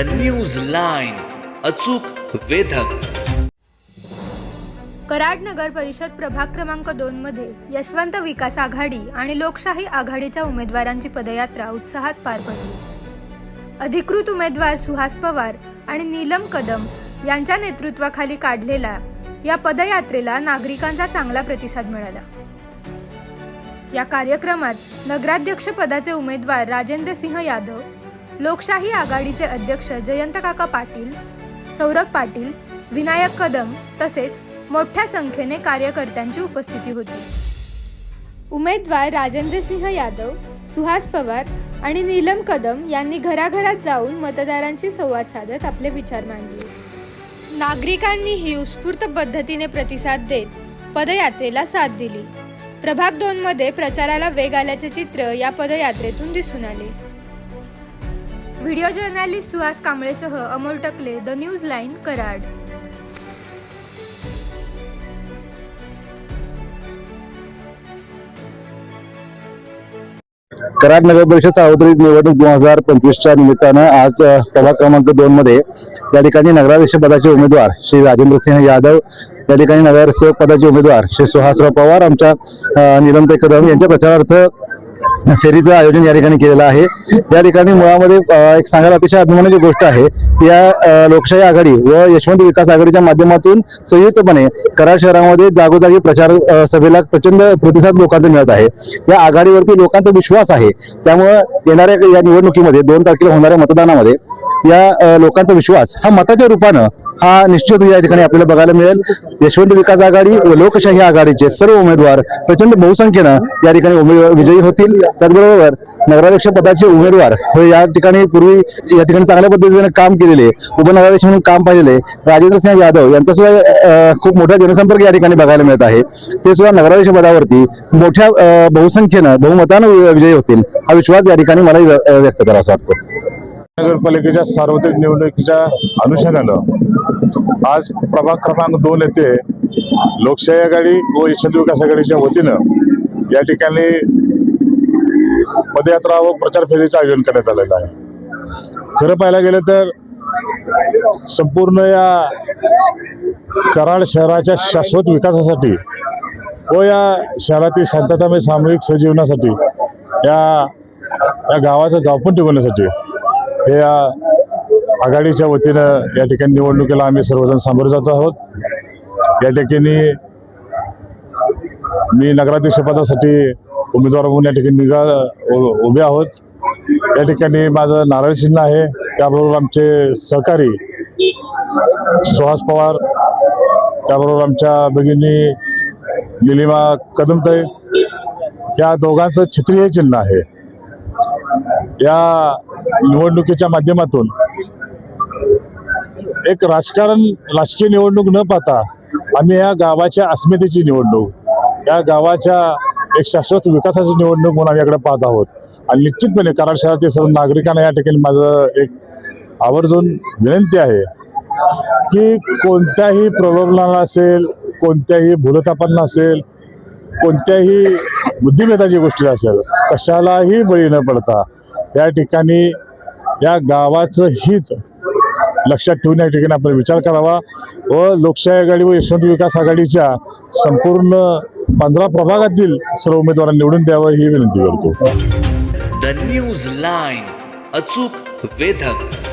News line, अचूक वेधक. कराड नगर परिषद प्रभाग क्रमांक 2 मध्ये यशवंत विकास आघाडी आणि लोकशाही आघाडीच्या उमेदवारांची पदयात्रा उत्साहात पार पडली. अधिकृत उमेदवार सुहास पवार आणि नीलम कदम यांच्या नेतृत्वाखाली काढलेल्या या पदयात्रेला नागरिकांचा चांगला प्रतिसाद मिळाला. या कार्यक्रमात नगराध्यक्ष पदाचे उमेदवार राजेंद्र सिंह यादव, लोकशाही आघाडीचे अध्यक्ष जयंत काका पाटील, सौरभ पाटील, विनायक कदम तसेच मोठ्या संख्येने कार्यकर्त्यांची उपस्थिती होती. उमेदवार राजेंद्र सिंह यादव, सुहास पवार आणि नीलम कदम यांनी घराघरात जाऊन मतदारांशी संवाद साधत आपले विचार मांडले. नागरिकांनीही उत्स्फूर्त पद्धतीने प्रतिसाद देत पदयात्रेला साथ दिली. प्रभाग 2 मध्ये प्रचाराला वेग आल्याचे चित्र या पदयात्रेतून दिसून आले. व्हिडिओ जर्नलिस्ट सुहास कांबळेसह Amol Takle, the news line, Karad. Karad नगर परिषद सार्वत्रिक निवडणूक 2025च्या निमित्तानं आज प्रभाग क्रमांक 2 मध्ये या ठिकाणी नगराध्यक्ष पदाचे उमेदवार श्री राजेंद्र सिंह यादव, या ठिकाणी नगरसेवक पदाचे उमेदवार श्री सुहासराव पवार, आमच्या नीलमताई कदम यांच्या प्रचारार्थ फेरीचं आयोजन या ठिकाणी केलेलं आहे. या ठिकाणी मुळामध्ये एक सांगायला अतिशय अभिमानाची गोष्ट आहे की या लोकशाही आघाडी व यशवंत विकास आघाडीच्या माध्यमातून संयुक्तपणे कराड शहरामध्ये जागोजागी प्रचार सभेला प्रचंड प्रतिसाद लोकांचा मिळत आहे. या आघाडीवरती लोकांचा विश्वास आहे. त्यामुळे येणाऱ्या या निवडणुकीमध्ये 2 तारखेला होणाऱ्या मतदानामध्ये या लोकांचा विश्वास हा मताच्या रूपानं हा निश्चित या ठिकाणी आपल्याला बघायला मिळेल. यशवंत विकास आघाडी व लोकशाही आघाडीचे सर्व उमेदवार प्रचंड बहुसंख्येनं या ठिकाणी विजयी होतील. त्याचबरोबर नगराध्यक्ष पदाचे उमेदवार या ठिकाणी पूर्वी या ठिकाणी चांगल्या पद्धतीने काम केलेले, उपनगराध्यक्ष म्हणून काम पाहिलेले राजेंद्र सिंह यादव यांचा सुद्धा खूप मोठा जनसंपर्क या ठिकाणी बघायला मिळत आहे. ते सुद्धा नगराध्यक्ष पदावरती मोठ्या बहुसंख्येनं बहुमतानं विजयी होतील हा विश्वास या ठिकाणी मला व्यक्त करावा वाटतो. नगरपालिकेच्या सार्वत्रिक निवडणुकीच्या अनुषंगानं आज प्रभाग क्रमांक 2 येथे लोकशाही आघाडी व यशवंत विकास आघाडीच्या वतीनं या ठिकाणी पदयात्रा व प्रचार फेरीचं आयोजन करण्यात आलेलं आहे. खरं पाहायला गेलं तर संपूर्ण या कराड शहराच्या शाश्वत विकासासाठी व या शहरातील शांततामय सामूहिक सहजीवनासाठी या गावाचं गावपण टिकवण्यासाठी हे या आघाडीच्या वतीनं या ठिकाणी निवडणुकीला आम्ही सर्वजण सामोरे जात आहोत. या ठिकाणी मी नगराध्यक्ष पदासाठी उमेदवार म्हणून या ठिकाणी उभे आहोत. या ठिकाणी माझं नारळ चिन्ह आहे. त्याबरोबर आमचे सहकारी सुहास पवार, त्याबरोबर आमच्या भगिनी निलिमा कदमताई, या दोघांचं छत्री हे चिन्ह आहे. या निवडणुकीच्या माध्यमातून एक राजकीय निवडणूक न पाहता आम्ही या गावाच्या अस्मितेची निवडणूक, या गावाच्या एक शाश्वत विकासाची निवडणूक म्हणून आम्ही याकडे पाहत आहोत. आणि निश्चितपणे कराड शहरातील सर्व नागरिकांना या ठिकाणी माझं एक आवर्जून विनंती आहे की कोणत्याही प्रलोभनाला असेल, कोणत्याही भूलथापांना असेल, कोणत्याही बुद्धिभेदाची गोष्टी असेल, कशालाही बळी न पडता या ठिकाणी या गावाचं हित लक्षात ठेवून या ठिकाणी आपण विचार करावा व लोकशाही आघाडी व यशवंत विकास आघाडीच्या संपूर्ण 15 प्रभागातील सर्व उमेदवारांना निवडून द्यावं ही विनंती करतो. द न्यूज लाईन, अचूक वेधक.